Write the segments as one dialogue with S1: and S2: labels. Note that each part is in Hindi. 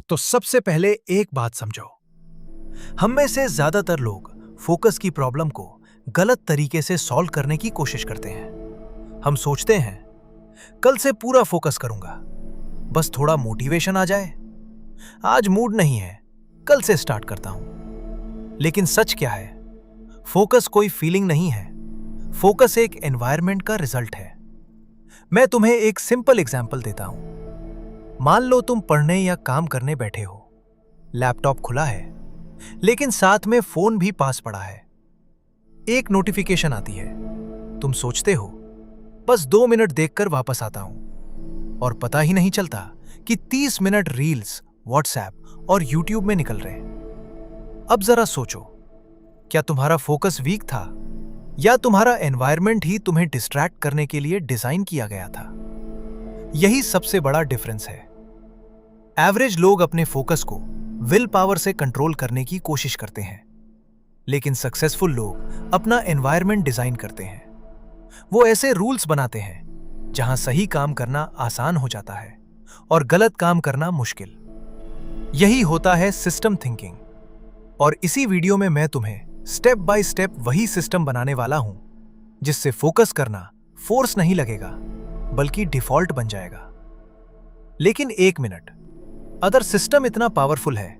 S1: तो सबसे पहले एक बात समझो। हम में से ज्यादातर लोग फोकस की प्रॉब्लम को गलत तरीके से सॉल्व करने की कोशिश करते हैं। हम सोचते हैं कल से पूरा फोकस करूंगा, बस थोड़ा मोटिवेशन आ जाए। आज मूड नहीं है, कल से स्टार्ट करता हूं। लेकिन सच क्या है? फोकस कोई फीलिंग नहीं है, फोकस एक एनवायरनमेंट का रिजल्ट है। मैं तुम्हें एक सिंपल एग्जांपल देता हूं। मान लो तुम पढ़ने या काम करने बैठे हो, लैपटॉप खुला है, लेकिन साथ में फोन भी पास पड़ा है। एक नोटिफिकेशन आती है, तुम सोचते हो बस 2 मिनट देखकर वापस आता हूं, और पता ही नहीं चलता कि 30 मिनट रील्स, व्हाट्सएप और यूट्यूब में निकल रहे। अब जरा सोचो, क्या तुम्हारा फोकस वीक था या तुम्हारा एनवायरनमेंट ही तुम्हें डिस्ट्रैक्ट करने के लिए डिजाइन किया गया था? यही सबसे बड़ा डिफरेंस है। एवरेज लोग अपने फोकस को विल पावर से कंट्रोल करने की कोशिश करते हैं, लेकिन सक्सेसफुल लोग अपना एनवायरनमेंट डिजाइन करते हैं। वो ऐसे रूल्स बनाते हैं जहां सही काम करना आसान हो जाता है और गलत काम करना मुश्किल। यही होता है सिस्टम थिंकिंग। और इसी वीडियो में मैं तुम्हें स्टेप बाय स्टेप वही सिस्टम बनाने वाला हूं जिससे फोकस करना फोर्स नहीं लगेगा, बल्कि डिफॉल्ट बन जाएगा। लेकिन एक मिनट, अगर सिस्टम इतना पावरफुल है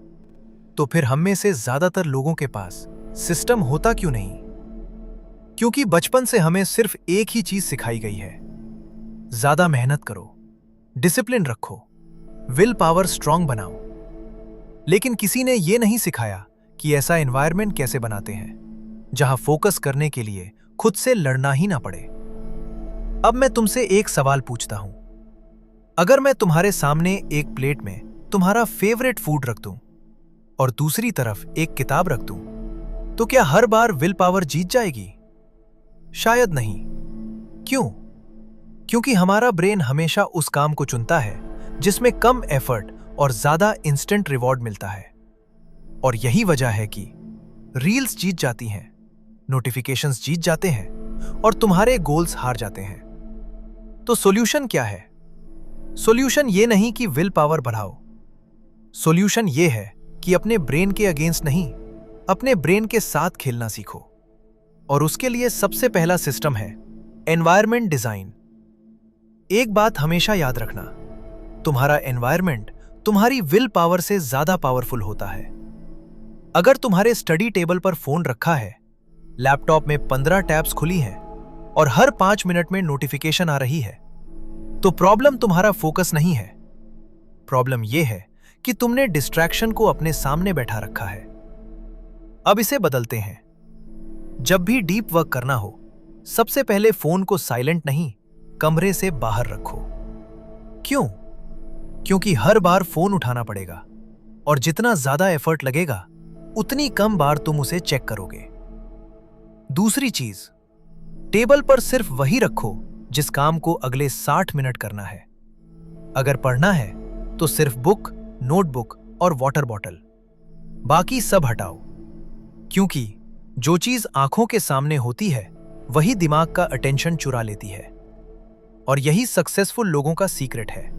S1: तो फिर हम में से ज्यादातर लोगों के पास सिस्टम होता क्यों नहीं? क्योंकि बचपन से हमें सिर्फ एक ही चीज सिखाई गई है, ज्यादा मेहनत करो, डिसिप्लिन रखो, विल पावर स्ट्रांग बनाओ। लेकिन किसी ने यह नहीं सिखाया कि ऐसा एनवायरनमेंट कैसे बनाते हैं जहां फोकस करने के लिए खुद से लड़ना ही ना पड़े। अब मैं तुमसे एक सवाल पूछता हूं। अगर मैं तुम्हारे सामने एक प्लेट में तुम्हारा फेवरेट फूड रख दूं और दूसरी तरफ एक किताब रख दूं, तो क्या हर बार विल पावर जीत जाएगी? शायद नहीं। क्यों? क्योंकि हमारा ब्रेन हमेशा उस काम को चुनता है जिसमें कम एफर्ट और ज्यादा इंस्टेंट रिवॉर्ड मिलता है। और यही वजह है कि रील्स जीत जाती हैं, नोटिफिकेशंस जीत जाते हैं और तुम्हारे गोल्स हार जाते हैं। तो सॉल्यूशन क्या है? सॉल्यूशन ये नहीं कि विल पावर बढ़ाओ। सॉल्यूशन ये है कि अपने ब्रेन के अगेंस्ट नहीं, अपने ब्रेन के साथ खेलना सीखो। और उसके लिए सबसे पहला सिस्टम है एनवायरनमेंट डिजाइन। एक बात हमेशा याद रखना, तुम्हारा एनवायरनमेंट तुम्हारी विल पावर से ज्यादा पावरफुल होता है। अगर तुम्हारे स्टडी टेबल पर फोन रखा है, लैपटॉप में 15 टैब्स खुली हैं और हर 5 मिनट में नोटिफिकेशन आ रही है, तो प्रॉब्लम तुम्हारा फोकस नहीं है। प्रॉब्लम यह है कि तुमने डिस्ट्रैक्शन को अपने सामने बैठा रखा है। अब इसे बदलते हैं। जब भी डीप वर्क करना हो, सबसे पहले फोन को साइलेंट नहीं, कमरे से बाहर रखो। क्यों? क्योंकि हर बार फोन उठाना पड़ेगा और जितना ज्यादा एफर्ट लगेगा उतनी कम बार तुम उसे चेक करोगे। दूसरी चीज, टेबल पर सिर्फ वही रखो जिस काम को अगले 60 मिनट करना है। अगर पढ़ना है तो सिर्फ बुक, नोटबुक और वाटर बॉटल, बाकी सब हटाओ। क्योंकि जो चीज आंखों के सामने होती है वही दिमाग का अटेंशन चुरा लेती है। और यही सक्सेसफुल लोगों का सीक्रेट है।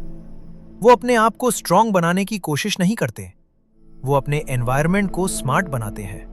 S1: वो अपने आप को स्ट्रांग बनाने की कोशिश नहीं करते, वो अपने एनवायरनमेंट को स्मार्ट बनाते हैं।